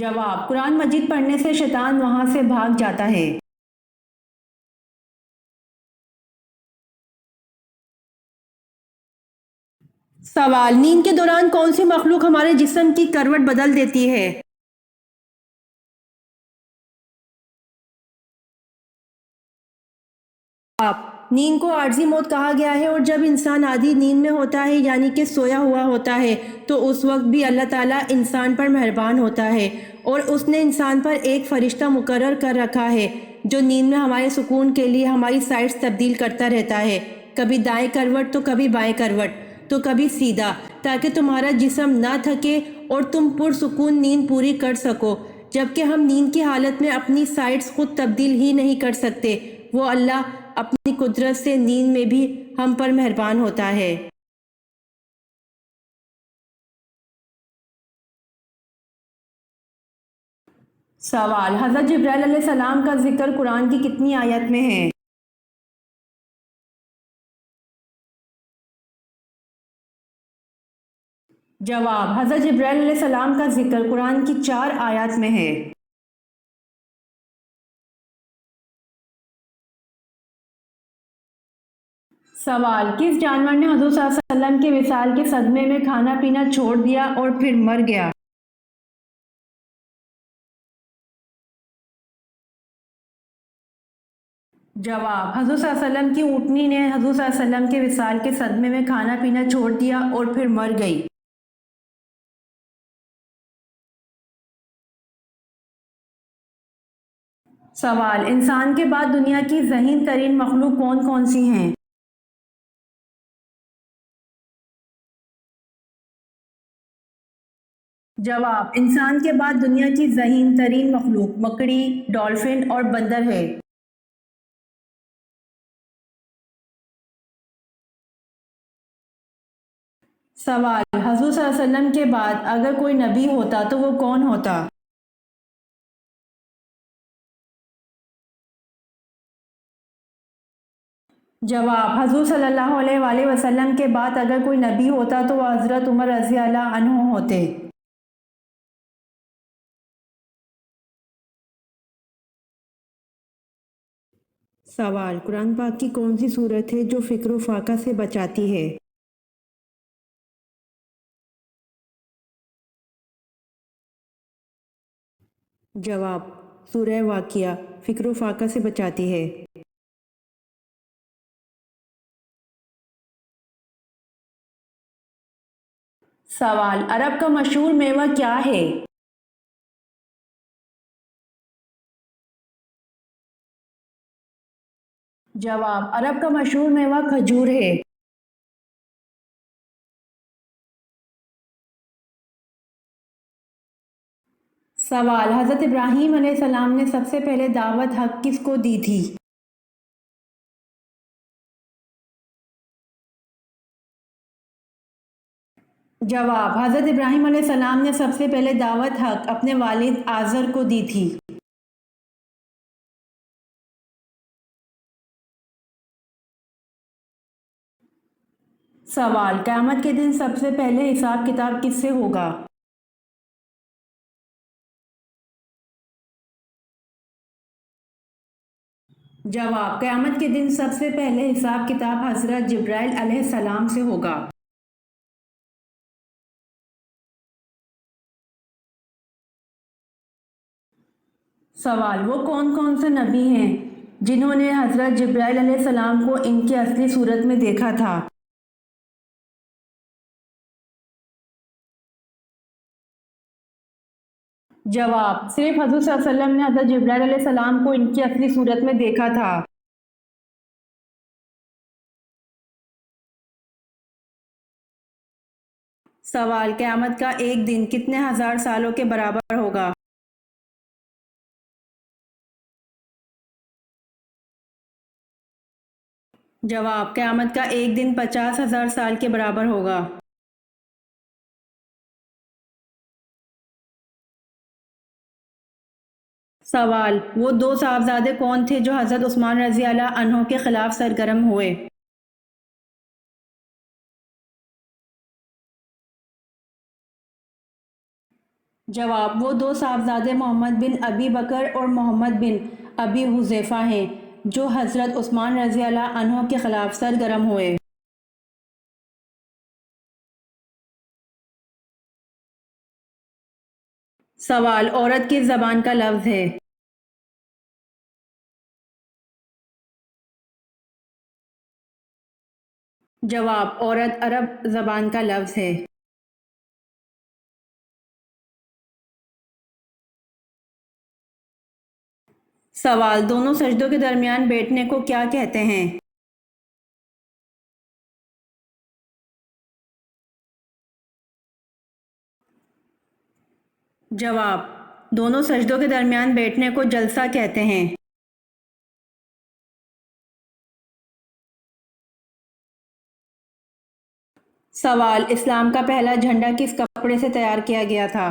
جواب: قرآن مجید پڑھنے سے شیطان وہاں سے بھاگ جاتا ہے۔ سوال: نیند کے دوران کون سی مخلوق ہمارے جسم کی کروٹ بدل دیتی ہے؟ نیند کو عارضی موت کہا گیا ہے، اور جب انسان آدھی نیند میں ہوتا ہے یعنی کہ سویا ہوا ہوتا ہے تو اس وقت بھی اللہ تعالیٰ انسان پر مہربان ہوتا ہے، اور اس نے انسان پر ایک فرشتہ مقرر کر رکھا ہے جو نیند میں ہمارے سکون کے لیے ہماری سائڈز تبدیل کرتا رہتا ہے، کبھی دائیں کروٹ تو کبھی بائیں کروٹ تو کبھی سیدھا، تاکہ تمہارا جسم نہ تھکے اور تم پرسکون نیند پوری کر سکو۔ جبکہ ہم نیند کی حالت میں اپنی سائڈز خود تبدیل ہی نہیں کر سکتے، وہ اللہ اپنی قدرت سے نیند میں بھی ہم پر مہربان ہوتا ہے۔ سوال: حضرت جبرائیل علیہ السلام کا ذکر قرآن کی کتنی آیت میں ہے؟ جواب: حضرت جبرائیل علیہ السلام کا ذکر قرآن کی 4 آیات میں ہے۔ سوال: کس جانور نے حضور صلی اللہ علیہ وسلم کے وصال کے صدمے میں کھانا پینا چھوڑ دیا اور پھر مر گیا؟ جواب: حضور صلی اللہ علیہ وسلم کی اونٹنی نے حضور صلی اللہ علیہ وسلم کے وصال کے صدمے میں کھانا پینا چھوڑ دیا اور پھر مر گئی۔ سوال: انسان کے بعد دنیا کی ذہین ترین مخلوق کون کون سی ہیں؟ جواب: انسان کے بعد دنیا کی ذہین ترین مخلوق مکڑی، ڈالفن اور بندر ہے۔ سوال: حضور صلی اللہ علیہ وسلم کے بعد اگر کوئی نبی ہوتا تو وہ کون ہوتا؟ جواب: حضور صلی اللہ علیہ وآلہ وسلم کے بعد اگر کوئی نبی ہوتا تو وہ حضرت عمر رضی اللہ عنہ ہوتے۔ سوال: قرآن پاک کی کون سی صورت ہے جو فکر و فاقہ سے بچاتی ہے؟ جواب: سورہ واقعہ فکر و فاقہ سے بچاتی ہے۔ سوال: عرب کا مشہور میوہ کیا ہے؟ جواب: عرب کا مشہور میوہ کھجور ہے۔ سوال: حضرت ابراہیم علیہ السلام نے سب سے پہلے دعوت حق کس کو دی تھی؟ جواب: حضرت ابراہیم علیہ السلام نے سب سے پہلے دعوت حق اپنے والد آزر کو دی تھی۔ سوال: قیامت کے دن سب سے پہلے حساب کتاب کس سے ہوگا؟ جواب: قیامت کے دن سب سے پہلے حساب کتاب حضرت جبرائیل علیہ السلام سے ہوگا۔ سوال: وہ کون کون سے نبی ہیں جنہوں نے حضرت جبرائیل علیہ السلام کو ان کی اصلی صورت میں دیکھا تھا؟ جواب: صرف حضور صلی اللہ علیہ وسلم نے حضرت جبرائیل علیہ السلام کو ان کی اصلی صورت میں دیکھا تھا۔ سوال: قیامت کا ایک دن کتنے ہزار سالوں کے برابر ہوگا؟ جواب: قیامت کا ایک دن 50,000 سال کے برابر ہوگا۔ سوال: وہ 2 صاحبزادے کون تھے جو حضرت عثمان رضی اللہ عنہ کے خلاف سرگرم ہوئے؟ جواب، وہ دو صاحبزادے محمد بن ابی بکر اور محمد بن ابی حذیفہ ہیں جو حضرت عثمان رضی اللہ عنہ کے خلاف سرگرم ہوئے۔ سوال، عورت کس زبان کا لفظ ہے؟ جواب، عورت عرب زبان کا لفظ ہے۔ سوال، دونوں سجدوں کے درمیان بیٹھنے کو کیا کہتے ہیں؟ جواب، دونوں سجدوں کے درمیان بیٹھنے کو جلسہ کہتے ہیں۔ سوال، اسلام کا پہلا جھنڈا کس کپڑے سے تیار کیا گیا تھا؟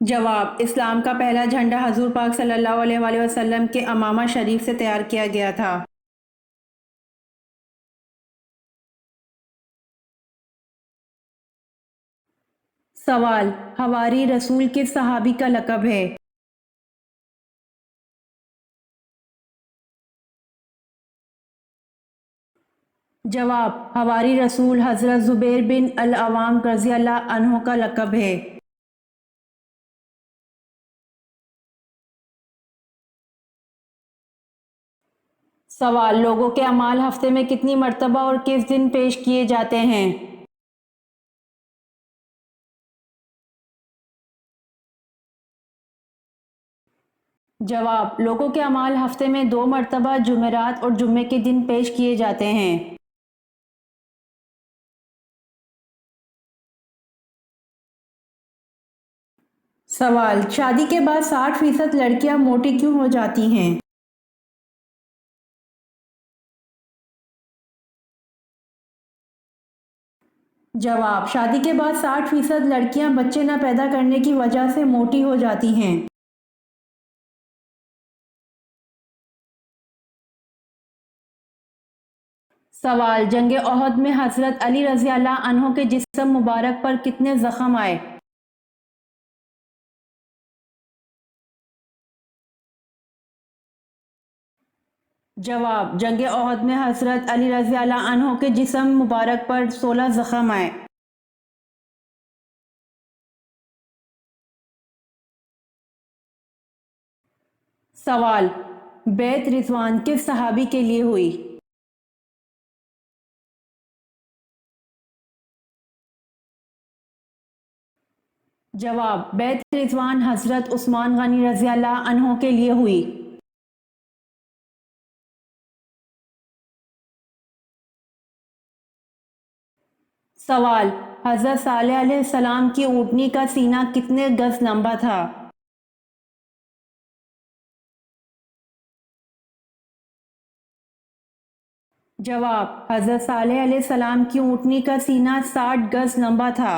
جواب، اسلام کا پہلا جھنڈا حضور پاک صلی اللہ علیہ وآلہ وسلم کے امامہ شریف سے تیار کیا گیا تھا۔ سوال، حواری رسول کس صحابی کا لقب ہے؟ جواب، حواری رسول حضرت زبیر بن العوام رضی اللہ عنہ کا لقب ہے۔ سوال، لوگوں کے اعمال ہفتے میں کتنی مرتبہ اور کس دن پیش کیے جاتے ہیں؟ جواب، لوگوں کے اعمال ہفتے میں 2 مرتبہ جمعرات اور جمعے کے دن پیش کیے جاتے ہیں۔ سوال، شادی کے بعد 60% لڑکیاں موٹی کیوں ہو جاتی ہیں؟ جواب، شادی کے بعد 60% لڑکیاں بچے نہ پیدا کرنے کی وجہ سے موٹی ہو جاتی ہیں۔ سوال، جنگ احد میں حضرت علی رضی اللہ عنہ کے جسم مبارک پر کتنے زخم آئے؟ جواب، جنگ احد میں حضرت علی رضی اللہ عنہ کے جسم مبارک پر 16 زخم آئے۔ سوال، بیعت رضوان کس صحابی کے لیے ہوئی؟ جواب، بیعت رضوان حضرت عثمان غنی رضی اللہ عنہ کے لیے ہوئی۔ سوال، حضرت صالح علیہ السلام کی اونٹنی کا سینہ کتنے گز لمبا تھا؟ جواب، حضرت صالح علیہ السلام کی اونٹنی کا سینہ 60 گز لمبا تھا۔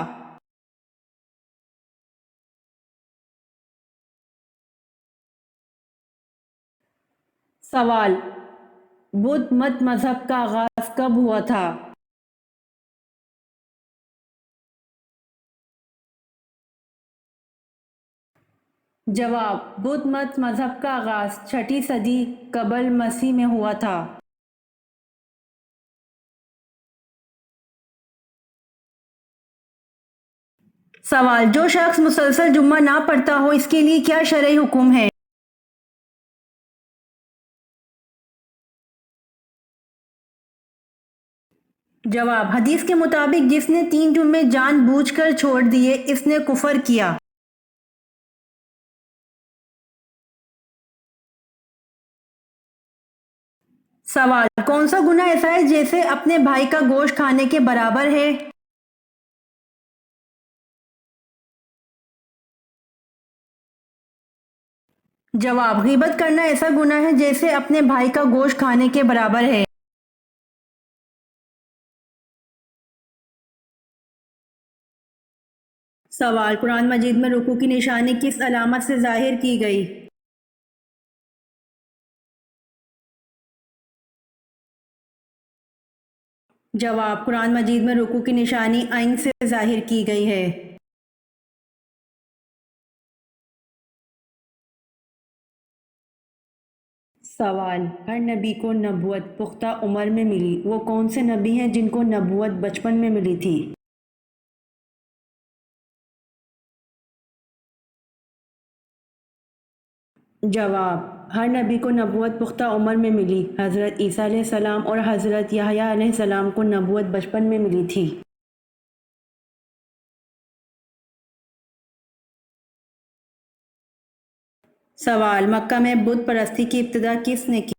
سوال، بدھ مت مذہب کا آغاز کب ہوا تھا؟ جواب، بدھ مت مذہب کا آغاز 6 صدی قبل مسیح میں ہوا تھا۔ سوال، جو شخص مسلسل جمعہ نہ پڑھتا ہو اس کے لیے کیا شرعی حکم ہے؟ جواب، حدیث کے مطابق جس نے 3 جمعے جان بوجھ کر چھوڑ دیے اس نے کفر کیا۔ سوال، کون سا گناہ ایسا ہے جیسے اپنے بھائی کا گوشت کھانے کے برابر ہے؟ جواب، غیبت کرنا ایسا گناہ ہے جیسے اپنے بھائی کا گوشت کھانے کے برابر ہے۔ سوال، قرآن مجید میں رکوع کی نشانی کس علامت سے ظاہر کی گئی؟ جواب: قرآن مجید میں رکوع کی نشانی عین سے ظاہر کی گئی ہے۔ سوال: ہر نبی کو نبوت پختہ عمر میں ملی، وہ کون سے نبی ہیں جن کو نبوت بچپن میں ملی تھی؟ جواب: ہر نبی کو نبوت پختہ عمر میں ملی۔ حضرت عیسیٰ علیہ السلام اور حضرت یحییٰ علیہ السلام کو نبوت بچپن میں ملی تھی۔ سوال: مکہ میں بت پرستی کی ابتدا کس نے کی؟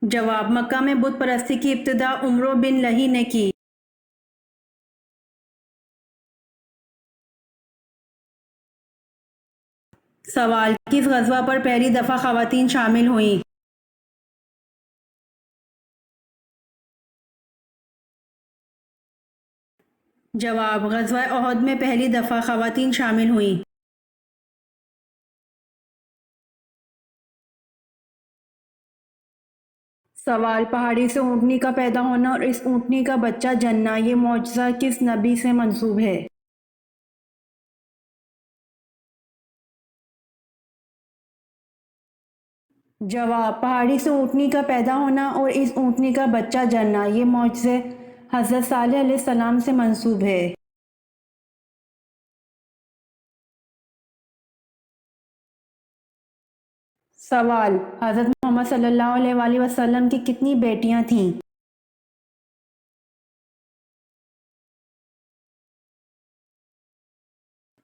جواب: مکہ میں بت پرستی کی ابتدا عمرو بن لہی نے کی۔ سوال: کس غزوہ پر پہلی دفعہ خواتین شامل ہوئیں؟ جواب: غزوہ احد میں پہلی دفعہ خواتین شامل ہوئیں۔ سوال: پہاڑی سے اونٹنی کا پیدا ہونا اور اس اونٹنی کا بچہ جننا، یہ معجزہ کس نبی سے منسوب ہے؟ جواب: پہاڑی سے اونٹنی کا پیدا ہونا اور اس اونٹنی کا بچہ جننا، یہ معجزے حضرت صالح علیہ السلام سے منسوب ہے۔ سوال: حضرت محمد صلی اللہ علیہ وآلہ وسلم کی کتنی بیٹیاں تھیں؟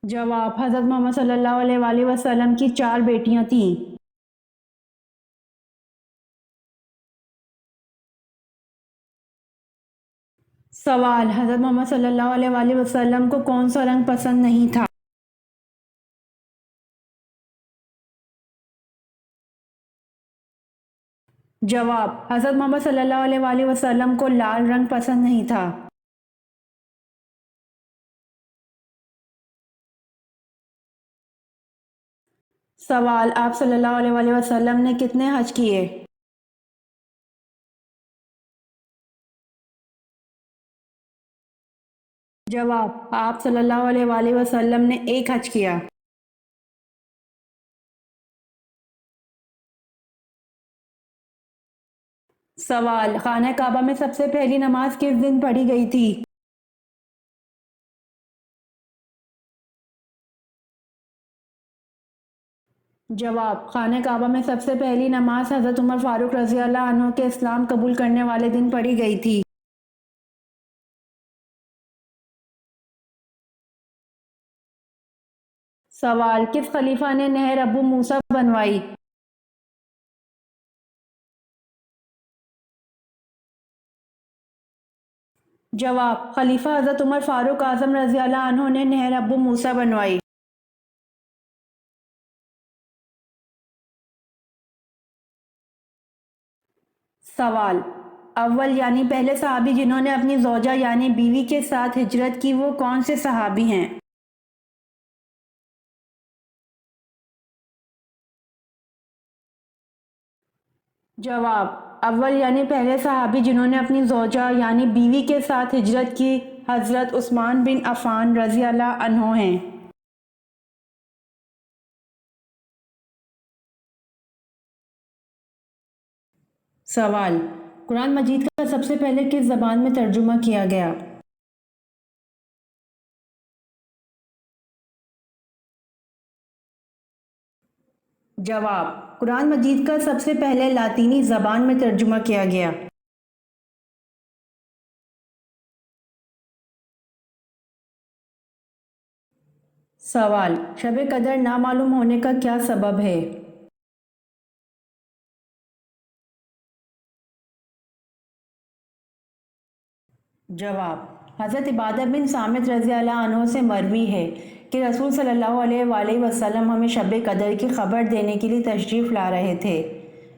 جواب: حضرت محمد صلی اللہ علیہ وآلہ وسلم کی 4 بیٹیاں تھیں۔ سوال: حضرت محمد صلی اللہ علیہ وآلہ وسلم کو کون سا رنگ پسند نہیں تھا؟ جواب: حضرت محمد صلی اللہ علیہ وآلہ وسلم کو لال رنگ پسند نہیں تھا۔ سوال: آپ صلی اللہ علیہ وآلہ وسلم نے کتنے حج کیے؟ جواب: آپ صلی اللہ علیہ وآلہ وسلم نے 1 حج کیا۔ سوال: خانہ کعبہ میں سب سے پہلی نماز کس دن پڑھی گئی تھی؟ جواب: خانہ کعبہ میں سب سے پہلی نماز حضرت عمر فاروق رضی اللہ عنہ کے اسلام قبول کرنے والے دن پڑھی گئی تھی۔ سوال: کس خلیفہ نے نہر ابو موسیٰ بنوائی؟ جواب: خلیفہ حضرت عمر فاروق اعظم رضی اللہ عنہ نے نہر ابو موسیٰ بنوائی۔ سوال: اول یعنی پہلے صحابی جنہوں نے اپنی زوجہ یعنی بیوی کے ساتھ ہجرت کی، وہ کون سے صحابی ہیں؟ جواب: اول یعنی پہلے صحابی جنہوں نے اپنی زوجہ یعنی بیوی کے ساتھ ہجرت کی حضرت عثمان بن عفان رضی اللہ عنہ ہیں۔ سوال: قرآن مجید کا سب سے پہلے کس زبان میں ترجمہ کیا گیا؟ جواب: قرآن مجید کا سب سے پہلے لاطینی زبان میں ترجمہ کیا گیا۔ سوال: شب قدر نامعلوم ہونے کا کیا سبب ہے؟ جواب: حضرت عبادہ بن صامت رضی اللہ عنہ سے مروی ہے کہ رسول صلی اللہ علیہ وآلہ وسلم ہمیں شب قدر کی خبر دینے کے لیے تشریف لا رہے تھے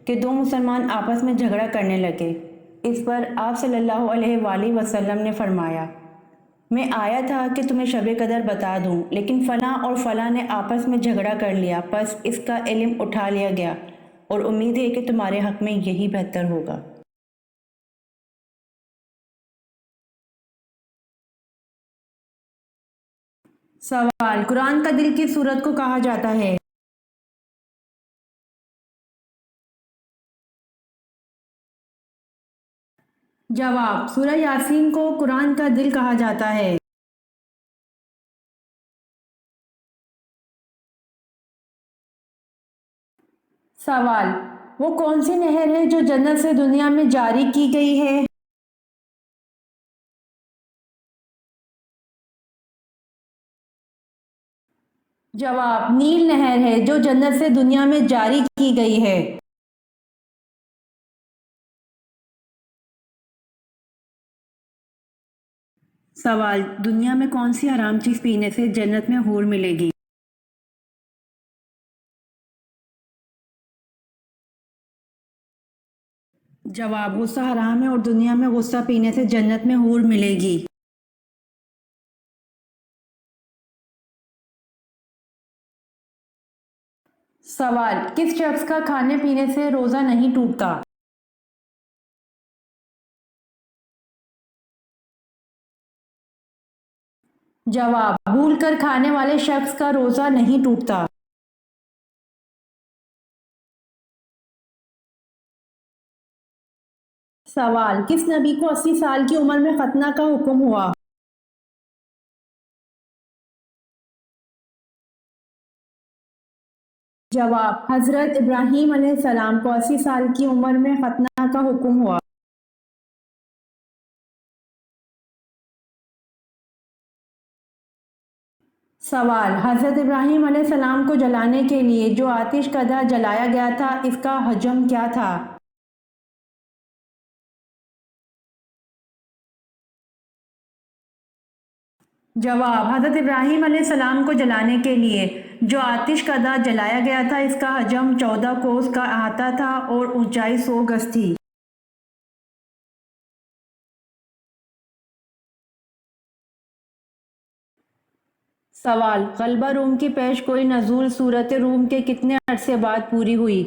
کہ 2 مسلمان آپس میں جھگڑا کرنے لگے۔ اس پر آپ صلی اللہ علیہ وآلہ وسلم نے فرمایا: میں آیا تھا کہ تمہیں شب قدر بتا دوں، لیکن فلاں اور فلاں نے آپس میں جھگڑا کر لیا، پس اس کا علم اٹھا لیا گیا، اور امید ہے کہ تمہارے حق میں یہی بہتر ہوگا۔ سوال: قرآن کا دل کس سورت کو کہا جاتا ہے؟ جواب: سورہ یاسین کو قرآن کا دل کہا جاتا ہے۔ سوال: وہ کون سی نہر ہے جو جنت سے دنیا میں جاری کی گئی ہے؟ جواب: نیل نہر ہے جو جنت سے دنیا میں جاری کی گئی ہے۔ سوال: دنیا میں کون سی حرام چیز پینے سے جنت میں حور ملے گی؟ جواب: غصہ حرام ہے اور دنیا میں غصہ پینے سے جنت میں حور ملے گی۔ سوال: کس شخص کا کھانے پینے سے روزہ نہیں ٹوٹتا؟ جواب: بھول کر کھانے والے شخص کا روزہ نہیں ٹوٹتا۔ سوال: کس نبی کو 80 سال کی عمر میں ختنہ کا حکم ہوا؟ جواب: حضرت ابراہیم علیہ السلام کو 80 سال کی عمر میں ختنہ کا حکم ہوا۔ سوال: حضرت ابراہیم علیہ السلام کو جلانے کے لیے جو آتش کدہ جلایا گیا تھا اس کا حجم کیا تھا؟ جواب: حضرت ابراہیم علیہ السلام کو جلانے کے لیے جو آتش کدہ جلایا گیا تھا اس کا حجم 14 کوس کا احاطہ تھا اور اونچائی 100 گز تھی۔ سوال: غلبہ روم کی پیش گوئی نزول سورۃ روم کے کتنے عرصے بعد پوری ہوئی؟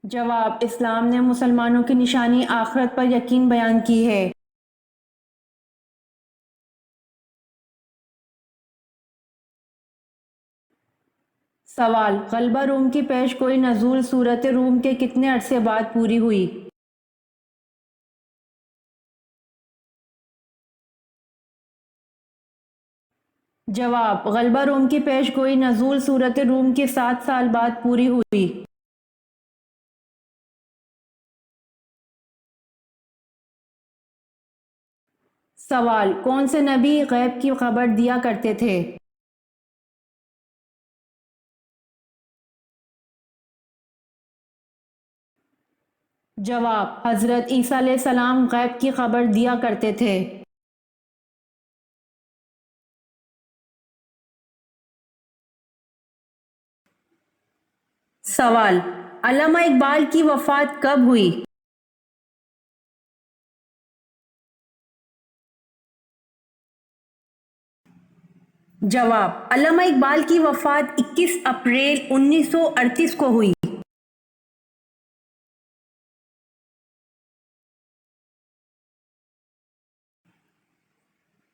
جواب: اسلام نے مسلمانوں کی نشانی آخرت پر یقین بیان کی ہے۔ سوال: غلبہ روم کی پیش گوئی نزول سورۃ روم کے کتنے عرصے بعد پوری ہوئی؟ جواب: غلبہ روم کی پیش گوئی نزول سورۃ روم کے 7 سال بعد پوری ہوئی۔ سوال: کون سے نبی غیب کی خبر دیا کرتے تھے؟ جواب: حضرت عیسیٰ علیہ السلام غیب کی خبر دیا کرتے تھے۔ سوال: علامہ اقبال کی وفات کب ہوئی؟ جواب: علامہ اقبال کی وفات 21 اپریل 1938 کو ہوئی۔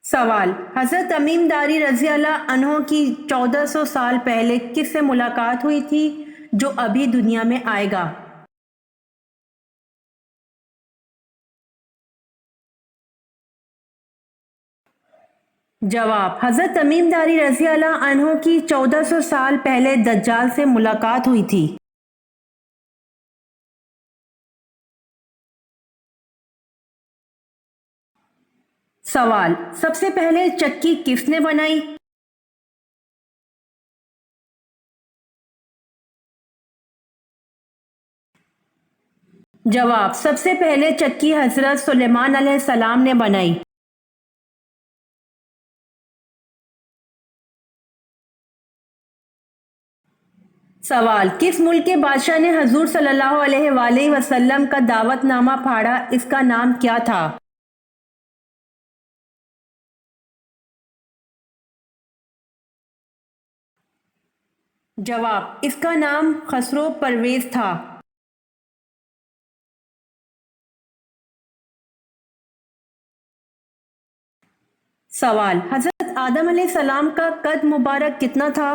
سوال: حضرت تمیم داری رضی اللہ عنہ کی 1400 سال پہلے کس سے ملاقات ہوئی تھی جو ابھی دنیا میں آئے گا؟ جواب: حضرت تمیم داری رضی اللہ عنہ کی 1400 سال پہلے دجال سے ملاقات ہوئی تھی۔ سوال: سب سے پہلے چکی کس نے بنائی؟ جواب: سب سے پہلے چکی حضرت سلیمان علیہ السلام نے بنائی۔ سوال: کس ملک کے بادشاہ نے حضور صلی اللہ علیہ وآلہ وسلم کا دعوت نامہ پھاڑا؟ اس کا نام کیا تھا؟ جواب: اس کا نام خسرو پرویز تھا۔ سوال: حضرت آدم علیہ السلام کا قد مبارک کتنا تھا؟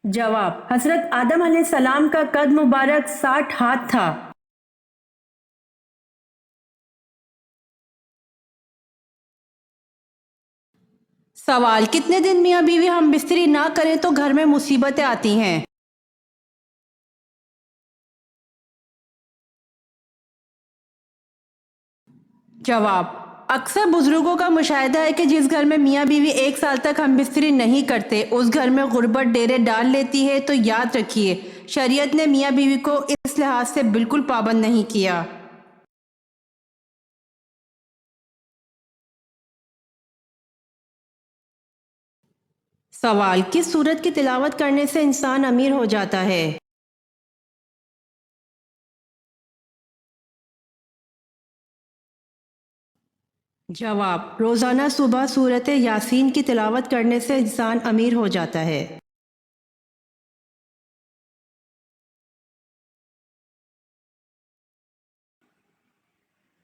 جواب: حضرت آدم علیہ السلام کا قد مبارک 60 ہاتھ تھا۔ سوال: کتنے دن میاں بیوی ہم بستری نہ کریں تو گھر میں مصیبتیں آتی ہیں؟ جواب: اکثر بزرگوں کا مشاہدہ ہے کہ جس گھر میں میاں بیوی 1 سال تک ہم بستری نہیں کرتے اس گھر میں غربت ڈیرے ڈال لیتی ہے۔ تو یاد رکھیے، شریعت نے میاں بیوی کو اس لحاظ سے بالکل پابند نہیں کیا۔ سوال: کس سورت کی تلاوت کرنے سے انسان امیر ہو جاتا ہے؟ جواب: روزانہ صبح سورت یاسین کی تلاوت کرنے سے انسان امیر ہو جاتا ہے۔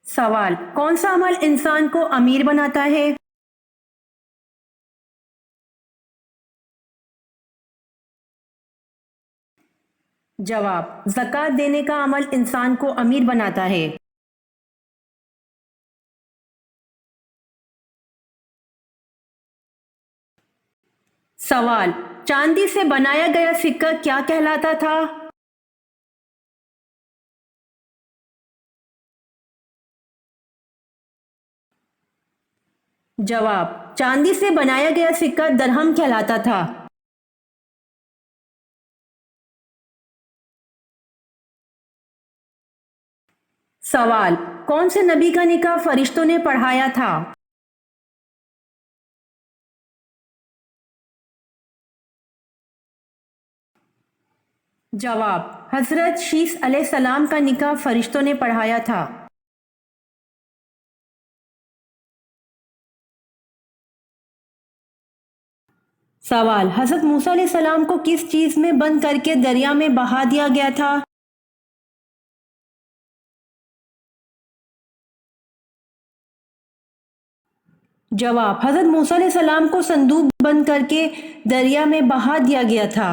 سوال: کون سا عمل انسان کو امیر بناتا ہے؟ جواب: زکوٰۃ دینے کا عمل انسان کو امیر بناتا ہے۔ سوال: چاندی سے بنایا گیا سکہ کیا کہلاتا تھا؟ جواب: چاندی سے بنایا گیا سکہ درہم کہلاتا تھا۔ سوال: کون سے نبی کا نکاح فرشتوں نے پڑھایا تھا؟ جواب: حضرت شیث علیہ السلام کا نکاح فرشتوں نے پڑھایا تھا۔ سوال: حضرت موسیٰ علیہ السلام کو کس چیز میں بند کر کے دریا میں بہا دیا گیا تھا؟ جواب: حضرت موسیٰ علیہ السلام کو صندوق بند کر کے دریا میں بہا دیا گیا تھا۔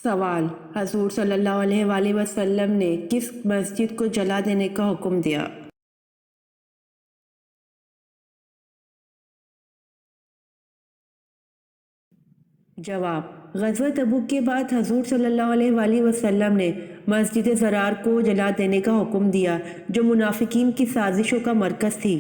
سوال: حضور صلی اللہ علیہ وآلہ وسلم نے کس مسجد کو جلا دینے کا حکم دیا؟ جواب: غزوہ تبوک کے بعد حضور صلی اللہ علیہ وآلہ وسلم نے مسجد ضرار کو جلا دینے کا حکم دیا جو منافقین کی سازشوں کا مرکز تھی۔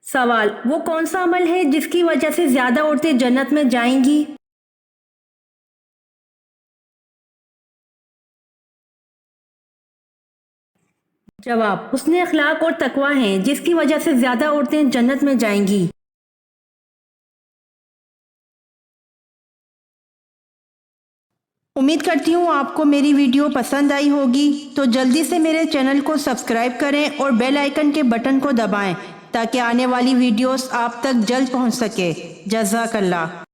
سوال: وہ کون سا عمل ہے جس کی وجہ سے زیادہ عورتیں جنت میں جائیں گی؟ جواب: حسن اخلاق اور تقوی ہیں جس کی وجہ سے زیادہ عورتیں جنت میں جائیں گی۔ امید کرتی ہوں آپ کو میری ویڈیو پسند آئی ہوگی، تو جلدی سے میرے چینل کو سبسکرائب کریں اور بیل آئیکن کے بٹن کو دبائیں تاکہ آنے والی ویڈیوز آپ تک جلد پہنچ سکے۔ جزاک اللہ۔